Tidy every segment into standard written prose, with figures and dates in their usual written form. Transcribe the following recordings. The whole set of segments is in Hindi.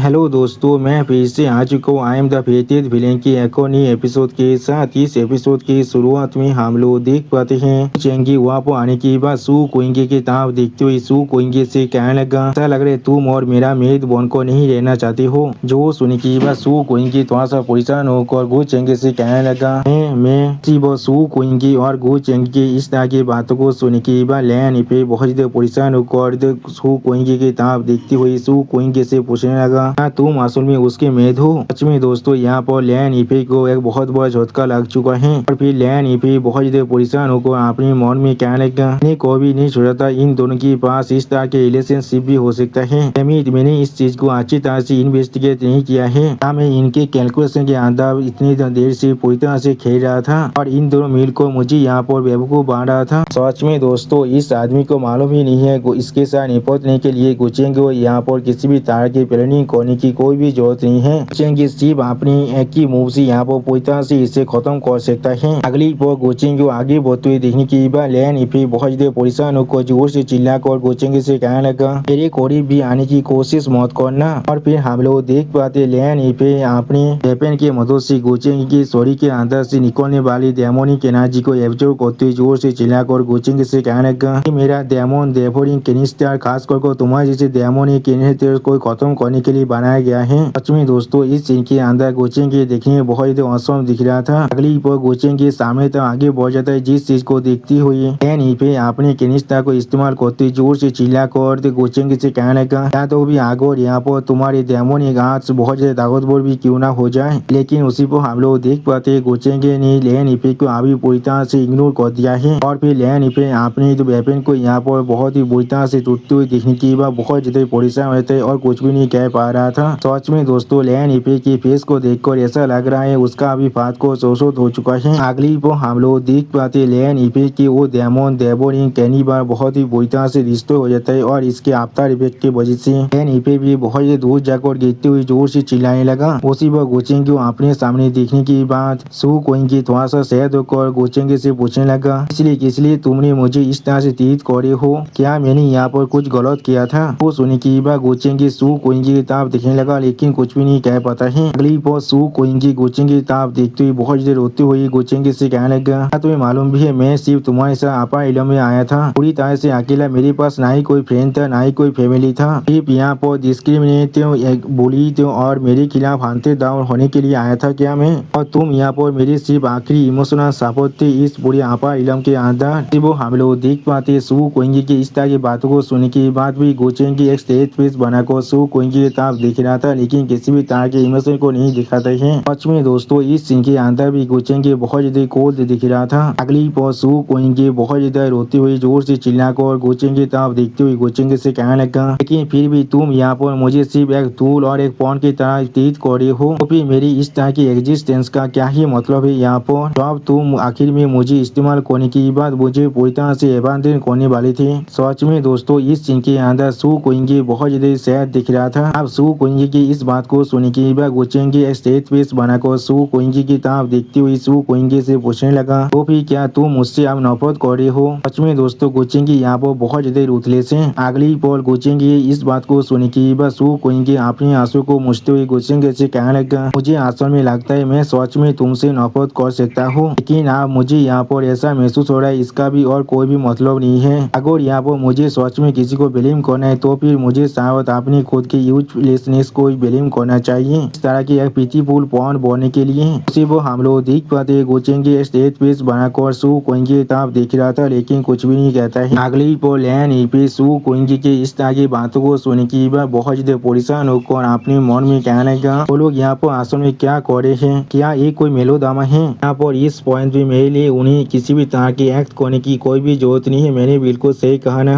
हेलो दोस्तों, मैं फिर से आ चुका हूँ। आई एम द फेटेड विलेन के एक और नई एपिसोड के साथ। इस एपिसोड की शुरुआत में हम लोग देख पाते हैं चेंगी वहाँ पर आने के बाद सू कोइंगे की तरफ देखते हुए सू कोइंगे से कहने लगा, ऐसा लग रहा है तुम और मेरा मेद बन को नहीं रहना चाहते हो। जो सुनने के बाद सू कोइंगे थोड़ा सा परेशान होकर गो चेंगे से कहने लगा, मैं सिर्फ सू कोइंगे और गो चेंगे के इस तरह की बातों को सुनने के बाद लैन पे बहुत ज्यादा परेशान होकर सू कोइंगे की तरफ देखते हुए सू कोइंगे से पूछने लगा, तुम असल में उसके मेद हो। सच में दोस्तों, यहाँ पर लैन इफे को एक बहुत बड़ा झटका लग चुका है और फिर लैन इफे बहुत ज्यादा परेशान होकर अपने मन में कहने लगा, मैंने कभी नहीं सोचा था इन दोनों के पास इस तरह के रिलेशनशिप भी हो सकता है। मैंने इस चीज को अच्छी तरह से इन्वेस्टिगेट नहीं किया है। मैं इनके कैलकुलेशन के अंदर इतनी देर से पूरी तरह से खेल रहा था और इन दोनों मिल को मुझे यहाँ पर बेवकूफ बना रहा था। सच में दोस्तों, इस आदमी को मालूम ही नहीं है इसके साथ निपटने के लिए गुचेंगे यहाँ पर किसी भी तरह की प्लानिंग करने की कोई भी जरूरत नहीं है। गुचेंगे सिर्फ अपनी एक ही मूव से यहाँ पर पूरी तरह से इसे खत्म कर सकता है। अगली पर गुचेंगे आगे बढ़ते हुए देखने की बार लैन इफे बहुत ज्यादा परेशान होकर जोर से चिल्लाकर गुचेंगे से कहने लगा, मेरे करीब भी आने की कोशिश मत करना। और फिर हम लोग देख पाते लैन इफे अपने वेपन की मदद से गुचेंगे की शरीर के अंदर से निकलने वाली डेमोनिक एनर्जी को एब्जॉर्ब करते हुए जोर से चिल्लाकर गुचेंगे से कहने लगा, मेरा डेमोन डेवोरिंग कैनिस्टर खास करके तुम्हारे जैसे डेमोनिक कैनिस्टर को खत्म करने के लिए बनाया गया है। सच में दोस्तों, इस सीन के अंदर गुचेंगे देखने में बहुत ज्यादा औसम दिख रहा था। अगली पर गुचेंगे सामने तक आगे बढ़ जाता है, जिस चीज को देखती हुई लैन इफे अपने कैनिस्टर को इस्तेमाल करते जोर से चिल्लाकर गुचेंगे से कहने लगा, या तो भी आगे और यहाँ पर तुम्हारे डेमोनिक आर्ट्स बहुत ज्यादा ताकतवर भी क्यों ना हो जाए। लेकिन उसी पर हम लोग देख पाते गुचेंगे ने लैन इफे को अभी पूरी तरह से इग्नोर कर दिया है और फिर लैन इफे अपने वेपन को यहाँ पर बहुत ही बुरी तरह से टूटते हुए देखने के बाद बहुत ज्यादा परेशान रहते और कुछ भी नहीं कह पा रहा था। सच में दोस्तों, लैन इफे के फेस को देखकर ऐसा लग रहा है उसका अभी फात को शोषित हो चुका है। अगली पर हम लोग देख पाते लैन इफे की वो डेमोन डेवोरिंग कैनिबल बहुत ही बुरी तरह से डिस्ट्रॉय हो जाता है और इसके आफ्टर इफेक्ट की वजह से लैन इफे भी बहुत ही दूर जाकर गिरते हुए जोर से चिल्लाने लगा। उसी पर गुचेंगे को अपने सामने देखने के बाद सू कोइंगे थोड़ा सा सहद होकर गुचेंगे से पूछने लगा, इसलिए तुमने मुझे इस तरह से तीत करे हो, क्या मैंने यहाँ पर कुछ गलत किया था। वो सुनने की बात गुचेंगे सू कोइंगे की तरफ देखने लगा लेकिन कुछ भी नहीं कह पाता है। अगली पर सू कोइंगे गुचेंगे की तरफ देखते हुए बहुत देर रोते हुए गुचेंगे से कहने लगा, तुम्हें मालूम भी है मैं सिर्फ तुम्हारे साथ आपा इलम में आया था, पूरी तरह से अकेला। मेरे पास ना ही कोई फ्रेंड था ना ही कोई फैमिली था। सिर्फ यहाँ पर डिस्क्रिमिनेटिव बुली और मेरे खिलाफ हानते डाउन होने के लिए आया था क्या मैं, और तुम यहाँ पर मेरी सिर्फ आखिरी इमोशनल सपोर्ट थे इस पूरे आपा इलम के अंदर। वो हम लोग देख पाते सू कोइंगे की इस तरह की बातों को सुनने के बाद भी गुचेंगे एक स्टेज फेस बनाकर सू कोइंगे की तरफ देख रहा था लेकिन किसी भी तरह के इमोशन को नहीं दिखाते हैं। सच में दोस्तों, इस सीन के अंदर भी गुचेंगे बहुत ज्यादा कोल्ड दिख रहा था। अगली पर सू कोइंगे बहुत ज्यादा रोते हुए जोर से चिल्लाकर गुचेंगे की तरफ देखते हुए गुचेंगे से कहने लगा, लेकिन फिर भी तुम यहाँ पर मुझे सिर्फ एक टूल और एक पॉन की तरह ट्रीट कर रहे हो, तो फिर मेरी इस तरह की एग्जिस्टेंस का क्या ही मतलब है यहाँ पर, जब तुम आखिर में मुझे इस्तेमाल करने के बाद मुझे पूरी तरह से एबंडन करने वाले थे। सच में दोस्तों, इस सीन के अंदर सू कोइंगे बहुत ज्यादा सैड दिख रहा था। अब सू कोइंगे की इस बात को सुनने के बाद गुचेंगे एक स्टेज फेस बनाकर सू कोइंगे की तरफ देखते हुए सू कोइंगे से पूछने लगा, तो फिर क्या तुम मुझसे अब नफरत कर रहे हो। सच में दोस्तों, गुचेंगे यहाँ पर बहुत ज्यादा रूथलेस है। अगली पर गुचेंगे इस बात को सुनने के बाद सू कोइंगे अपने आंसू को मुछते हुए गुचेंगे से कहने लगा, मुझे असल में लगता है मैं सच में तुमसे नफरत कर सकता हूँ, लेकिन अब मुझे यहाँ पर ऐसा महसूस हो रहा है इसका भी और कोई भी मतलब नहीं है। अगर यहाँ पर मुझे सच में किसी को ब्लेम करना है तो फिर मुझे शायद अपनी खुद की यूजलेसनेस को ब्लेम करना चाहिए इस तरह की एक पिटीफुल पॉन बनने के लिए। उसी वो हम लोग देख पाते गुचेंगे स्टेज पेस बनाकर सू कोइंगे की तरफ देख रहा था लेकिन कुछ भी नहीं कहता है। अगली पर लैन इफे सू कोइंगे के इस तरह की बातों को सुनने की बाद बहुत ज्यादा परेशान होकर अपने मन में कहने लगा, वो लोग यहाँ पर असल में क्या कर रहे हैं, क्या ये कोई मेलोड्रामा है। यहाँ पर इस पॉइंट भी मेरे लिए उन्हें किसी भी तरह की एक्ट करने की कोई भी जरूरत नहीं है। मैंने बिल्कुल सही कहा ना।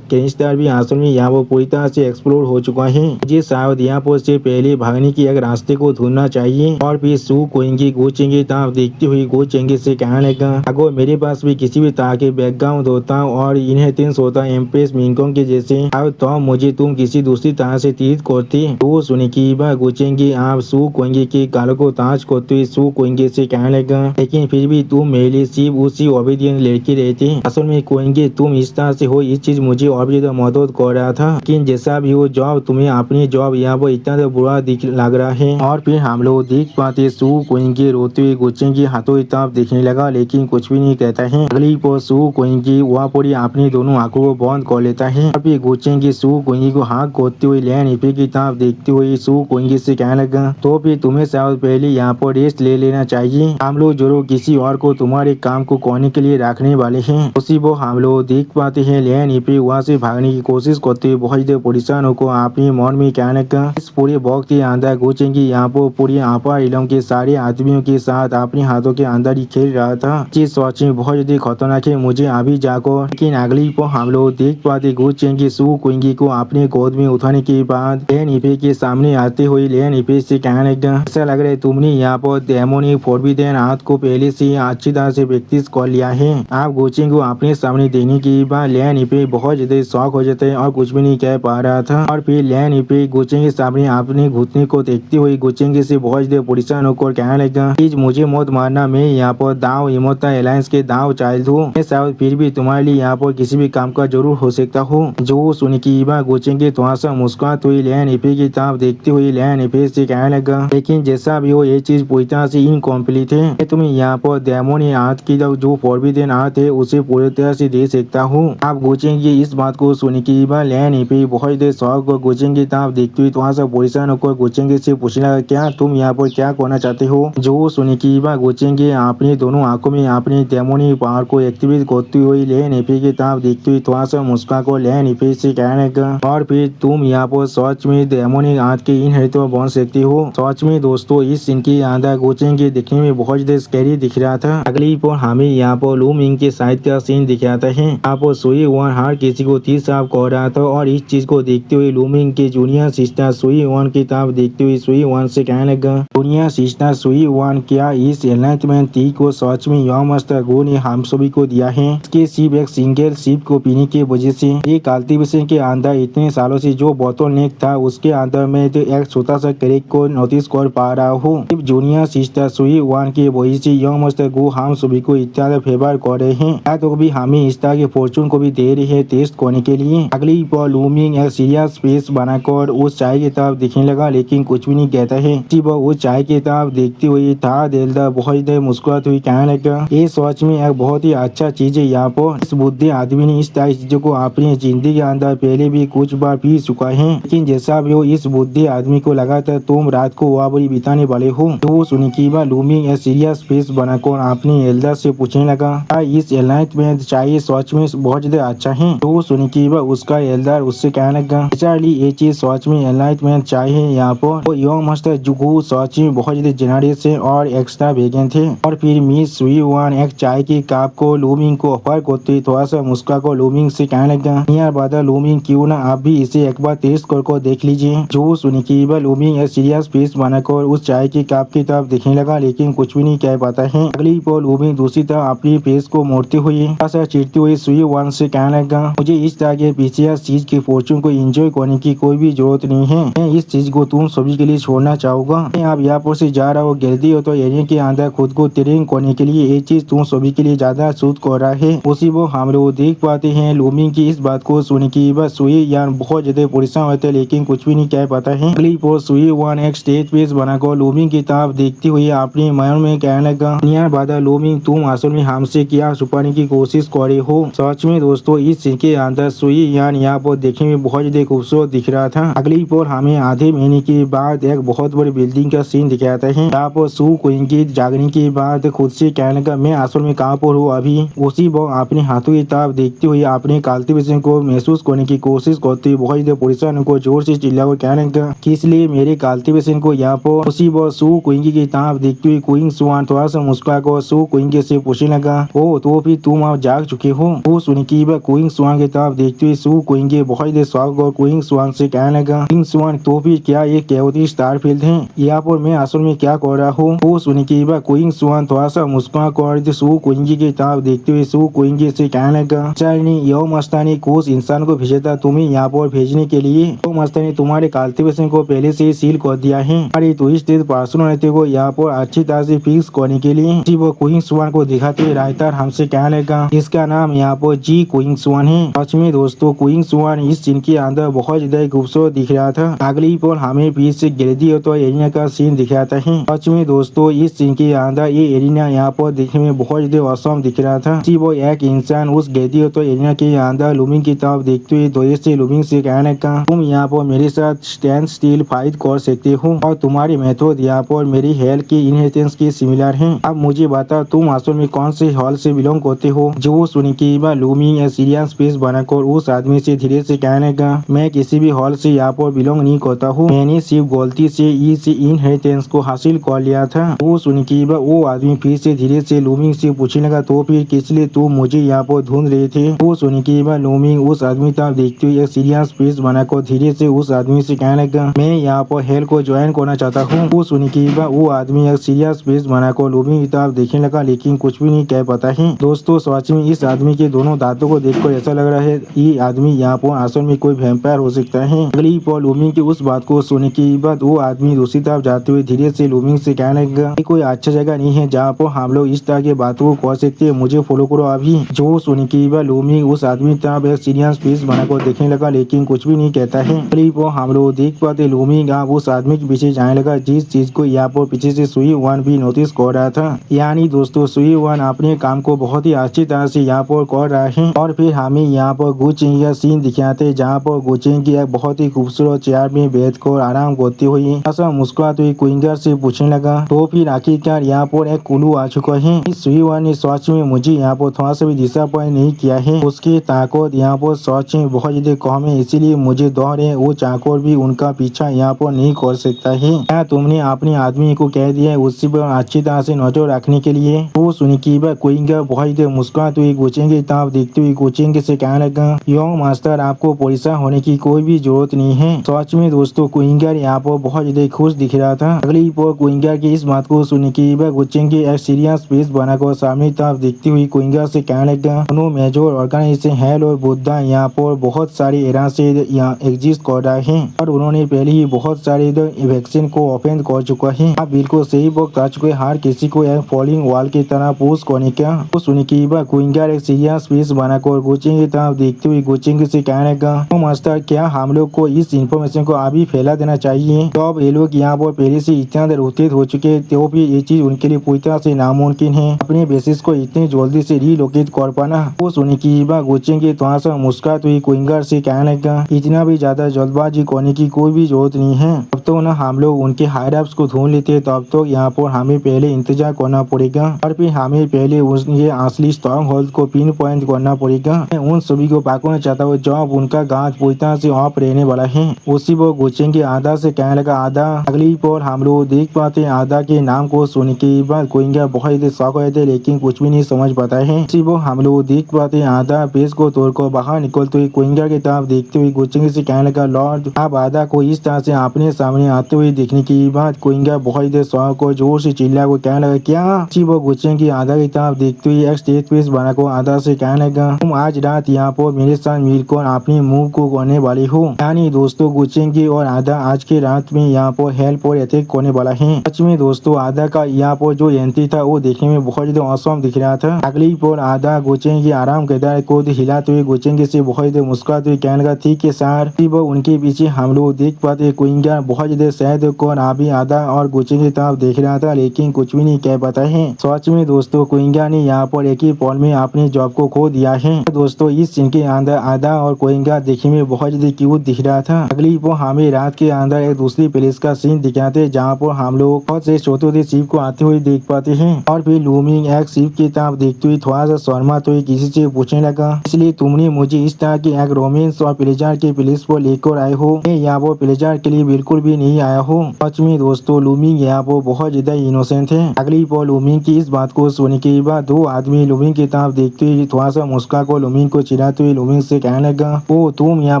कैनिस्टर भी असल में यहाँ पर पूरी तरह से एक्सप्लोर हो चुका है। मुझे शायद यहाँ पर से पहले भागने की एक रास्ते को ढूंढना चाहिए। और फिर सू कोइंगे गुचेंगे तरफ देखते हुए गुचेंगे से कहने लगा, अगर मेरे पास भी किसी भी तरह के बैकग्राउंड होता और इनहेरिटेंस होता एम्प्रेस मिंगकोंग के जैसे, तो मुझे तुम किसी दूसरी तरह से ट्रीट करती। तो सुने की बात गुचेंगे आप सू कोइंगे के गालों को ताज करते हुए सू कोइंगे से कहने लगा, लेकिन फिर भी तुम मेरे लिए सिर्फ उसी ओबीडियंट लड़की रहती। असल में कोइंगे तुम इस तरह से हो, इस चीज मुझे और भी ज्यादा मदद कर रहा था, लेकिन जैसा भी हो जॉब तुम्हें अपनी जॉब यहाँ पर इतना बुरा दिख लग रहा है। और फिर हम लोग देख पाते सू कोइंगी रोते हुए गोचेंग की हाथों की तरफ देखने लगा लेकिन कुछ भी नहीं कहता है। अगली पर सू कोइंगी वहाँ पर अपनी दोनों आंखों को बंद कर लेता है और फिर गोचेंग की सू कोइंगी को हाथ खोदते हुए लैन इपे की तरफ देखते हुए सू कोइंगी से कहने लगा तो फिर तुम्हें शायद पहले यहाँ पर रेस्ट ले लेना चाहिए। हम लोग जरूर किसी और को तुम्हारे काम को करने के लिए रखने वाले हैं। उसी वो हम लोग देख पाते हैं लैन इपे वहाँ से भागने की कोशिश करते हुए बहुत देर परेशान होकर अपने मन में कहने लगा इस पूरे वक्त के अंदर गोचेंगी यहाँ पर पूरी आपा इलम के सारे आदमियों के साथ अपने हाथों के अंदर ही खेल रहा था। चीज सोच में बहुत ज्यादा खतरनाक है मुझे अभी जाकर। लेकिन अगली पर हम लोग देख पाते गोचेंगी सू कोइंगी को अपने गोद में उठाने के बाद लैन इपे के सामने आते हुए लैन इपे से कहने लगा ऐसा लग रहा है तुमने यहाँ पर डेमोनिक फोरबिडेन हाथ को पहले से अच्छी तरह से प्रैक्टिस कर लिया है। आप गोचेंग को अपने सामने देने के बाद लैन इपे बहुत ज्यादा शौक हो जाता है और कुछ भी नहीं कह पा रहा था। और फिर लैन इपे गोचेंग के सामने अपने घुटने को देखते हुए गोचेंग से बहुत ज्यादा परेशान होकर कहने लगा प्लीज मुझे मत मारना, मैं यहाँ पर दाव इमोता एलायंस के दाव चाइल्ड हूँ, मैं शायद फिर भी तुम्हारे लिए यहाँ पर किसी भी काम का जरूर हो सकता हूँ। जो सुन की बात गोचेंग के थोड़ा सा मुस्कुराते हुए लैन इपे की तरफ देखते हुए लैन इपे से कहने लगा लेकिन जैसा भी हो ये चीज पूरी तरह से इनकम्प्लीट है। मैं तुम्हें यहाँ पर डेमोनी हाथ की जो फोरबिडेन हाथ है उसे पूरी तरह से दे सकता हूँ। आप गोचेंग की इस बात को सुन के बाद लैन इपे बहुत देर शौक को गोचेंग की तरफ देखते हुए थोड़ा सा परेशान होकर गोचेंग से पूछने लगा क्या तुम यहाँ पर क्या करना चाहते हो। जो सुन के बाद गोचेंग अपनी दोनों आंखों में अपनी डेमोनी पावर को एक्टिवेट करते हुए लैन इपे की तरफ देखते हुए थोड़ा सा मुस्कुरा को लैन इपे से कहने लगा और फिर तुम यहाँ पर सच में डेमोनिक हाथ के इनहेरिटर बन सकती हो। सच में दोस्तों इस सीन के अंदर गोचेंग के दिखने में बहुत ज्यादा स्कैरी दिख रहा था। अगली पर हमें यहाँ पर लू मिंग के साइड का सीन दिखाता है। यहाँ पर सुई वन हर किसी को तीर साफ कर रहा था और इस चीज को देखते हुए लू मिंग के जूनियर सिस्टर सुई वन की तरफ देखते हुए सुई वन से कहने लगा जूनियर सिस्टर सुई वन क्या इस एनलाइटमेंट टी को सच में यह मास्टर गो ने हम सभी को दिया है। इसके सिर्फ एक सिंगल सिप को पीने की वजह से ये कल्टीवेशन के अंदर इतने सालों से जो बोतलनेक था उसके अंदर में तो एक छोटा सा क्रैक को नोटिस कर पा रहा हूँ। सिर्फ जूनियर सिस्टर सुई वन की वजह से यह मास्टर गो हम सभी को इतना फेवर कर रहे हैं या तो भी हमें इस तरह के फॉर्चून को भी दे रही है टेस्ट करने के लिए। अगली पर लूमिंग एक सीरियस फेस बनाकर उस चाय की तरफ देखने लगा लेकिन कुछ भी नहीं कहता है। वो उस चाय की तरफ देखते हुए था दिलदार बहुत देर मुस्कुराते हुए कहने लगा ये सच में एक बहुत ही अच्छा चीज है। यहाँ पर इस बुद्धि आदमी ने इस तरह चीजों को अपनी जिंदगी के अंदर पहले भी कुछ बार पी चुका है लेकिन जैसा भी हो इस बुद्धि आदमी को लगा था तुम रात को वह बड़ी बिताने वाले हो। तो सुनी की बात लूमिंग एक सीरियस फेस बनाकर अपनी एल्डर से पूछने लगा इस एनलाइटमेंट चाय सच में बहुत ज्यादा अच्छा है। तो सुनी की बात उसका एल्डर उससे कहने लगा बेचारी ये चीज सच में एनलाइटमेंट चाय है। यहाँ पर यंग मास्टर जुगू सच में बहुत ज्यादा जेनरियस है और एक्स्ट्रा वेगन थे। और फिर मिस सुई वन एक चाय की कप को लूमिंग को ऑफर करते थोड़ा सा मुस्का को लूमिंग से कहने लगा यार बादा लूमिंग क्यों ना आप भी इसे एक बार टेस्ट कर देख लीजिए। जो सुनी की बात लूमिंग एक सीरियस फेस बनाकर उस चाय की कप की तरफ देखने लगा लेकिन कुछ भी नहीं कह पाता है। अगली पर लूमिंग दूसरी तरफ अपनी फेस को मोड़ते हुए चिड़ते हुए सुई वन से कहने लगा मुझे इस तरह के पीछे चीज के फॉर्चून को एंजॉय करने की कोई भी जरूरत नहीं है। मैं इस चीज को तुम सभी के लिए छोड़ना चाहूंगा। मैं आप यहाँ पर से जा रहा हो जल्दी हो तो एरिया के अंदर खुद को ट्रेन करने के लिए ये चीज तुम सभी के लिए ज्यादा सूट कर रहा है। उसी वो हम लोग देख पाते हैं लूमिंग की इस बात को सुन की बस सुई यान बहुत ज्यादा परेशान होते लेकिन कुछ भी नहीं कह पाता है। अगली पर सुई वन एक स्टेज पेज बनाकर लूमिंग की तरफ देखते हुए अपने मन में कहने लगा यार बादा लूमिंग तुम असल में हमसे क्या छुपाने की कोशिश कर रहे हो। सच में दोस्तों इस सीन के अंदर सुई यान यहाँ पर देखने में बहुत ज्यादा खूबसूरत दिख रहा था। अगली पर हमें आधे महीने के बाद एक बहुत बड़ी बिल्डिंग का सीन दिखाता है। यहाँ पर सू कोइंगी जागने के बाद खुद से कहने लगा मैं असल में कहाँ पर हूँ अभी। उसी वो अपने हाथों की तरफ देखते हुए अपने कल्टीवेशन को महसूस करने की कोशिश करते हुए बहुत ज्यादा परेशान को जोर से चिल्ला कर कहने लगा किस लिए मेरे कल्टीवेशन को यहाँ पर। उसी वो सू कोइंगी की तरफ देखते हुए क्वीन सुआन थोड़ा सा मुस्कुरा कर सू कोइंगी से पूछने लगा ओ तो फिर तुम आप जाग चुके हो। वो सुन की क्वीन सुआन की तरफ देखते हुए सू कोइंगी बहुत देर स्वागत और क्वीन सुआन से कहने लगा क्वीन सुआन तो फिर क्या ये केवती स्टारफील्ड है यहाँ पर मैं असल में क्या कर रहा हूँ। वो सुन की क्वीन सुआन थोड़ा सा मुस्कुरा कर सू कोइंगी की तरफ देखते हुए सू कोइंगी से कहने लगा चाइनी यो मस्तानी कुछ इंसान को भेजा था तुम्हें यहाँ पर भेजने के लिए। तो मस्तानी तुम्हारे कल्टीवेशन को पहले से सील कर दिया है और ट्विस्टेड पर्सनालिटी को यहाँ पर अच्छी तरह से फिक्स करने के लिए वो क्वीन सुआन को दिखाते राइटर हमसे कहने लगा इसका नाम यहाँ पर जी क्वीन सुआन है। सच में दोस्तों क्वीन सुआन इस सीन चिंकी अंदर बहुत ज्यादा खूबसूरत दिख रहा था। अगली पल हमें फिर से गिरदी तो एरिना का सीन दिखाता है। सच में दोस्तों इस सीन के अंदर ये एरिना यहाँ पर देखने में बहुत ज्यादा औसम दिख रहा था। वो एक इंसान उस गिरदी तो एरिना के अंदर लूमिंग की तरफ देखते हुए धोए से लूमिंग से कहने का तुम यहाँ पर मेरे साथ स्टैंड स्टिल फाइट कर सकते हो और तुम्हारी मेथड यहाँ पर मेरी हेल्थ की इनहेरिटेंस के सिमिलर है। अब मुझे बता तुम असल में कौन से हॉल से बिलोंग करते हो। जो सुन के लूमिंग या सीरियस फेस बनाकर उस आदमी से धीरे से कहने का मैं किसी भी हॉल से यहाँ पर बिलोंग नहीं करता हूँ, मैंने सिर्फ गलती से इस इनहेरिटेंस को हासिल कर लिया था। वो सुन के वो आदमी फिर से धीरे से लूमिंग से पूछने लगा तो फिर किस लिए तुम मुझे यहाँ पर ढूंढ रहे थे। वो सुन के लूमिंग उस आदमी तरफ देखते हुए एक सीरियस फेस बनाकर धीरे से उस आदमी से कहने लगा मैं यहाँ पर हेल को ज्वाइन करना चाहता हूँ। वो सुन के वो आदमी एक सीरियस फेस बनाकर लूमिंग की तरफ देखने लगा लेकिन कुछ भी नहीं कह पाता है। दोस्तों सच में इस आदमी के दोनों दांतों को देखकर ऐसा लग रहा है ये आदमी यहाँ पर असल में कोई वैम्पायर हो सकता है। अगली पल लूमिंग की उस बात को सुनने के बाद वो आदमी दूसरी तरफ जाते हुए धीरे से लूमिंग से कहने लगा कोई अच्छा जगह नहीं है जहाँ पर हम लोग इस तरह की बातों को कर सकते हैं, मुझे फॉलो करो अभी। जो सुन के लूमिंग उस आदमी तरफ एक सीरियस फेस बनाकर देखने लगा लेकिन कुछ भी नहीं कहता है। अगली पल हम लोग देख पाते लूमिंग आप उस आदमी के पीछे जाने लगा जिस चीज को यहाँ पर पीछे से सुई वन भी नोटिस कर रहा था। यानी दोस्तों सुई वन अपने काम को बहुत ही अच्छी तरह से यहाँ पर कर रहा है। और फिर हमें यहाँ पर गुचिंग का सीन दिखाते जहाँ पर गुचिंग की एक बहुत ही खूबसूरत चेयर में बैठ कर आराम करते हुए ऐसा मुस्कुराते हुए क्विंगर से पूछने लगा तो फिर आखिरकार यहाँ पर एक कुल्लू आ चुका है। इस सुई वन ने सच में मुझे यहाँ पर थोड़ा सा भी डिसअपॉइंट नहीं किया है। उसकी ताकत यहाँ पर सच में बहुत ज्यादा कम है इसीलिए मुझे डर है वो चाकर भी उनका पीछा यहाँ पर नहीं कर सकता है। क्या तुमने अपने आदमी को कह दिया उसी पर अच्छी तरह से नजर रखने के लिए। वो सुन के क्विंगर बहुत ज्यादा मुस्कुराते हुए कोचिंग की तरफ देखते हुए कोचिंग से कहने लगा यंग मास्टर आपको परेशान होने की कोई भी जरूरत नहीं है। सच में दोस्तों क्विंगर यहाँ पर बहुत ज्यादा खुश दिख रहा था। अगली पर क्विंगर की इस बात को सुन के कोचिंग की एक सीरियस फेस बनाकर सामने तरफ देखती हुई क्विंगर से कहने लगा दोनों मेजर ऑर्गेनाइजेशन हेल और बुद्धा यहाँ पर बहुत सारे एरा से यहाँ एग्जिस्ट कर रहा है और उन्होंने पहले ही बहुत सारे वैक्सीन को ओपन कर चुका है। अब बिल्कुल सही वक्त आ चुके हर किसी को एक फॉलिंग वॉल की तरह पोस्ट करने का। तो सुन के क्विंगर एक सीरियस फेस बनाकर कोचिंग की तरफ देखते हुए कोचिंग से कहने लगा तो मास्टर क्या हम लोग को इस इंफॉर्मेशन को अभी फैला देना चाहिए। तो अब ये लोग यहाँ पर पहले से इतना देर उत्तेजित हो चुके तो भी ये चीज उनके लिए पूरी तरह से नामुमकिन है अपने बेसिस को इतनी जल्दी से रिलोकेट कर पाना। वो सुन के कोचिंग की थोड़ा सा मुस्कुराते हुए क्विंगर से कहने लगा इतना भी ज्यादा जल्दबाजी करने की कोई भी जरूरत नहीं है। अब तो ना हम लोग उनके हायर अप्स को ढूंढ लेते तब तो यहाँ पर हमें पहले इंतजार करना पड़ेगा और फिर हमें पहले उनके असली स्ट्रॉन्ग होल्ड को पिन पॉइंट करना पड़ेगा। मैं उन सभी को पकड़ना चाहता हूँ जब उनका गांठ पूरी तरह से ऑफ रहने वाला है। उसी वो कोचिंग के आधा से कहने लगा आधा। अगली पर हम लोग देख पाते आधा के नाम को सुन के बाद क्विंगर बहुत ही शौक हुए थे लेकिन कुछ भी नहीं समझ पाता है। उसी वो हम लोग देख पाते आधा पेज को तोड़कर बाहर निकलते हुए क्विंगर की तरफ देखते हुए कोचिंग से कहने लगा लॉर्ड आप आधा को इस तरह से अपने सामने आते हुए देखने के बाद क्विंगर बहुत ही शौक को जोर से चिल्ला को कहने लगा क्या। उसी वो कोचिंग की आधा की तरफ देखते हुए एक स्टेज पेज बनाकर आधा से कहने लगा तुम आज रात यहाँ पर मेरे साथ मिलकर अपने मूव को करने वाली हो। यानी दोस्तों कोचिंग की और आधा आज की रात में यहाँ पर हेल्प और अटैक करने वाला है। सच में दोस्तों आधा का यहाँ पर जो एंट्री था वो देखने में बहुत ज्यादा औसम दिख रहा था। अगली पर आधा कोचिंग की आराम केदार को हिलाते हुए कोचिंग से बहुत ज्यादा मुस्कुराते हुए कहने लगा ठीक है सर। उनके पीछे हम लोग देख पाते क्विंगर बहुत ज्यादा शायद कौन अभी आधा और कोचिंग की तरफ देख रहा था लेकिन कुछ भी नहीं कह पाता है। सच में दोस्तों क्विंगर ने यहाँ पर एक ही पल में अपनी जॉब को खो दिया है। दोस्तों इस सीन के अंदर आधा और क्विंगर देखने में बहुत ज्यादा क्यूट दिख रहा था। अगली पर हमें रात के अंदर एक दूसरी प्लेस का सीन दिखाते जहाँ पर हम लोग बहुत से छोटे शिप को आते हुए देख पाते हैं और फिर लूमिंग एक शिप की तरफ देखते हुए थोड़ा सा शर्माते हुए किसी से पूछने लगा इसलिए तुमने मुझे इस तरह की एक रोमांस और प्लेजर के प्लेस पर लेकर आए हो। मैं यहाँ पर प्लेजर के लिए बिल्कुल भी नहीं आया हूँ। सच में दोस्तों लूमिंग यहाँ पर बहुत ज्यादा इनोसेंट है। अगली पर लूमिंग की इस बात को सुनने के बाद दो आदमी लूमिंग की तरफ देखते हुए थोड़ा सा मुस्कुरा कर लूमिंग को चिढ़ाते हुए लूमिंग से कहने लगा ओ तुम यहाँ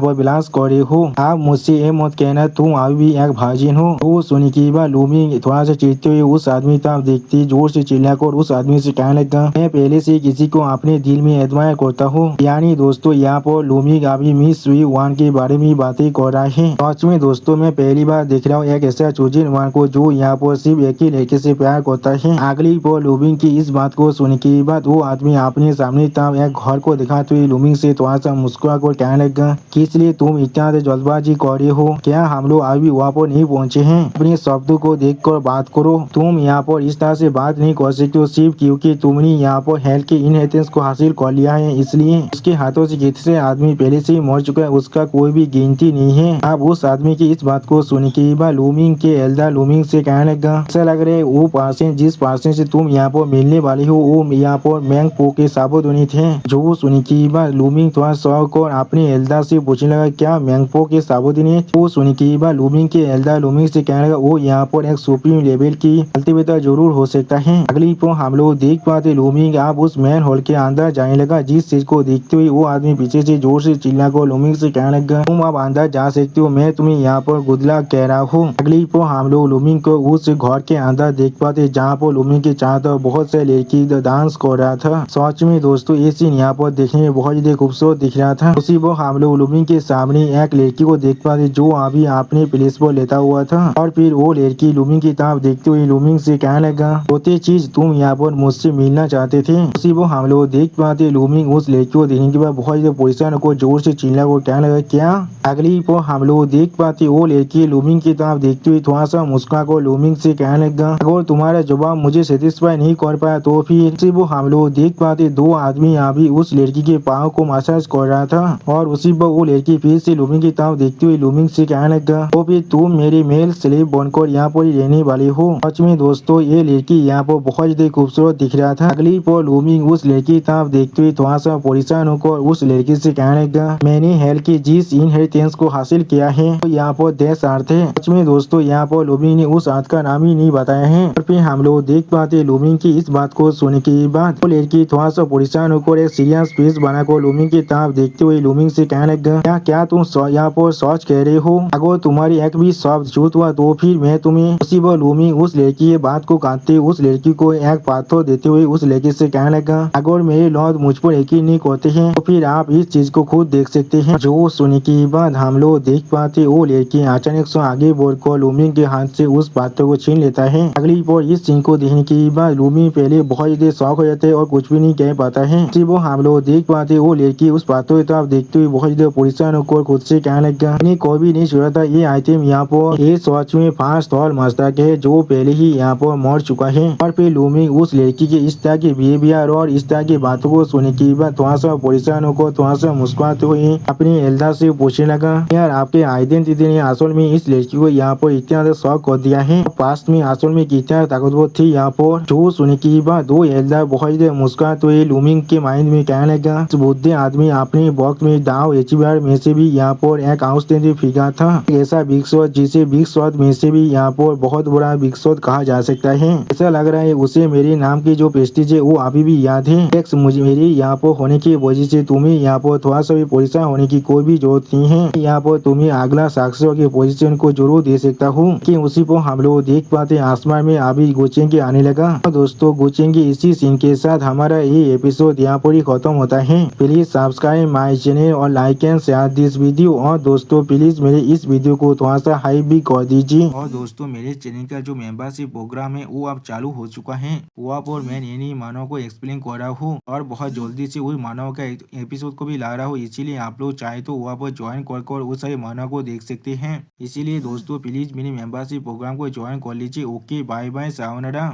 पर विलास कर रहे हो आप मुझसे ये मत कहना तुम अभी भी एक भाजिन हो। वो सुनने के बाद लूमिंग थोड़ा सा चिढ़ते हुए उस आदमी तरफ देखती जोर से चिल्लाकर उस आदमी से कहने लगा मैं पहले से किसी को अपने दिल में एडमायर करता हूँ। यानी दोस्तों यहाँ पर लूमिंग अभी मिस सुई वन के बारे में बातें कर रहा है। सच में दोस्तों मैं पहली बार देख रहा हूँ एक ऐसा चूजिन वन को जो यहाँ पर सिर्फ एक ही लड़के से प्यार करता है। अगली पर लूमिंग की इस बात को सुनने के बाद वो आदमी अपने सामने तरफ एक घर को दिखाते हुए लूमिंग से थोड़ा सा मुस्कुरा कर कहने लगा किस लिए तुम इतना जल्दबाजी कर रहे हो? क्या हम लोग अभी वहाँ पर नहीं पहुँचे हैं? अपने शब्दों को देख कर बात करो। तुम यहाँ पर इस तरह से बात नहीं कर सकते हो सिर्फ क्योंकि तुमने यहाँ पर हेल्थ के इनहेरिटेंस को हासिल कर लिया है, इसलिए। उसके हाथों से कितने आदमी पहले से ही मर चुका है, उसका कोई भी गिनती नहीं है। अब उस आदमी की इस बात को सुन के लूमिंग के एल्डर लूमिंग से कहने लगा, ऐसा लग रहा है वो पर्सन जिस पर्सन से तुम यहाँ पर मिलने वाली हो वो यहाँ पर मैंगपो के साबुदुनी थे। जो सुन के बाद लूमिंग थोड़ा शौक और अपने एल्डर से पूछने लगा, क्या मैंगपो के साबुदुनी? वो सुन के बाद लूमिंग के एल्डर लूमिंग से कहने लगा, वो यहाँ पर एक सुप्रीम लेवल की कल्टीवेटर जरूर हो सकता है। अगली पो हम लोग देख पाते लूमिंग आप उस मैन होल के अंदर जाने लगा, जिस चीज को देखते हुए वो आदमी पीछे से जोर से चिल्ला को लूमिंग से कहने लगा, तुम अब अंदर जा सकते हो, मैं तुम्हें यहाँ पर गुड लक कह रहा हूँ। अगली पो हम लोग लूमिंग को उस घर के अंदर देख पाते जहाँ पर लूमिंग के चारों तरफ बहुत से लड़की डांस कर रहा था। सच में दोस्तों ये सीन यहाँ पर देखने में बहुत ही खूबसूरत दिख रहा था। उसी वो हम लोग लूमिंग के सामने एक लड़की को देख पाते जो अभी अपने प्लेस पर लेता हुआ था, और फिर वो लड़की लूमिंग की तरफ देखते हुए लूमिंग से कहने लगा, होते चीज तुम यहाँ पर मुझसे मिलना चाहते थे? उसी वो हम लोग देख पाते लूमिंग उस लड़की को देखने के बाद बहुत ही परेशान को जोर से चिल्ला को कहने लगा, क्या? अगली पो हम लोग देख पाते वो लड़की लूमिंग की तरफ देखते हुए थोड़ा सा मुस्कुरा को लूमिंग से कहने लगा, अगर तुम्हारा जवाब मुझे सेटिस्फाई नहीं कर पाया तो फिर? उसी वो हम लोग देख पाते दो आदमी अभी उस लड़की के पाँव को मसाज कर रहा था, और उसी पर वो लड़की फिर से लूमिंग की तरफ देखते हुए लूमिंग से कहने लगा, तो फिर तुम मेरी मेल स्लेव बनकर यहाँ पर ही रहने वाली हो? सच में दोस्तों ये लड़की यहाँ पर बहुत ही खूबसूरत दिख रहा था। अगली पर लूमिंग उस लड़की की तरफ देखते हुए थोड़ा सा परेशान होकर उस लड़की से कहने लगा, मैंने हेल की जिस इनहेरिटेंस को हासिल किया है तो यहाँ पर 10 अर्थ है। सच में दोस्तों यहाँ पर लूमिंग ने उस अर्थ का नाम ही नहीं बताया है। और फिर हम लोग देख पाते लूमिंग की इस बात को सुनने के बाद वो लड़की थोड़ा सा परेशान होकर एक सीरियस फेस बनाकर लूमिंग की तरफ देखते हुए लूमिंग से कहने लगा, क्या तुम यहाँ पर सच कह रहे हो? अगर तुम्हारी एक भी शब्द झूठ हुआ तो फिर मैं तुम्हें। उसी पर लूमिंग उस लड़की की बात को काटते उस लड़की को एक पाथर देते हुए उस लड़की से कहने लगा, अगर मेरे लॉर्ड मुझ पर यकीन नहीं करते हैं तो फिर आप इस चीज को खुद देख सकते हैं। जो सुनने के बाद हम लोग देख पाते वो लड़की अचानक से आगे बढ़कर लूमिंग के हाथ से उस पाथर को छीन लेता है। अगली पर इस सीन को देखने के बाद लूमिंग पहले बहुत ही शौक हो जाते हैं और कुछ भी नहीं कह पाता है। इसी वो हम लोग देख पाते वो लड़की उस पाथर की तरफ देखते हुए बहुत ही परेशान होकर खुद से कहने लगा, मैंने कोई भी नहीं छोड़ा था ये आइटम यहाँ पर, ये सच में 5 साल मस्तक है जो पहले ही यहाँ पर मर चुका है। और फिर लूमिंग उस लड़की के इस तरह के बिहेवियर और इस तरह की बातों को सुनने के बाद थोड़ा सा परेशान होकर थोड़ा सा मुस्कुराते हुए अपनी एल्डर से पूछने लगा, यार आपके आइडेंटिटी ने असल में इस लड़की को यहाँ पर इतना ज्यादा शौक कर दिया है, पास्ट में असल में कितना ताकतवर थी यहाँ पर? जो सुनने के बाद दो एल्डर बहुत ही मुस्कुराते हुए लूमिंग के माइंड में कहने लगा, इस बुद्धे आदमी अपने वक्त में दाव एचबीआर में से भी यहाँ पर एक आउटस्टैंडिंग फिगर था, ऐसा बिग शॉट जिसे बिग शॉट में से भी यहाँ पर बहुत बड़ा बिग शॉट कहा जा सकता है। ऐसा लग रहा है उसे मेरे नाम की जो प्रेस्टीज है वो अभी भी याद है। एक्स मुझे मेरे यहाँ पर होने की वजह से तुम्हें यहाँ पर थोड़ा सा भी परेशान होने की कोई भी जरूरत नहीं है। यहाँ पर तुम्हें अगला साक्षियों के पोजीशन को जरूर दे सकता हूँ कि उसी को हम लोग देख पाते आसमान में अभी गुचेंगे आने लगा। तो दोस्तों गुचेंगे इसी सीन के साथ हमारा ये एपिसोड यहाँ पर ही खत्म होता है। प्लीज सब्सक्राइब माई चैनल और like and share this video. और दोस्तों प्लीज मेरे इस वीडियो को थोड़ा सा हाई भी कर दीजिए। और दोस्तों मेरे चैनल का जो मेंबरशिप प्रोग्राम है वो अब चालू हो चुका है। वहाँ पर मैं नई मानव को एक्सप्लेन कर रहा हूँ और बहुत जल्दी से वही मानव का एपिसोड को भी ला रहा हूँ, इसीलिए आप लोग चाहे तो वहाँ पर ज्वाइन कर उस सारे मानव को देख सकते हैं। इसीलिए दोस्तों प्लीज मेरे मेंबरशिप प्रोग्राम को ज्वाइन कर लीजिए। Okay bye bye sayonara.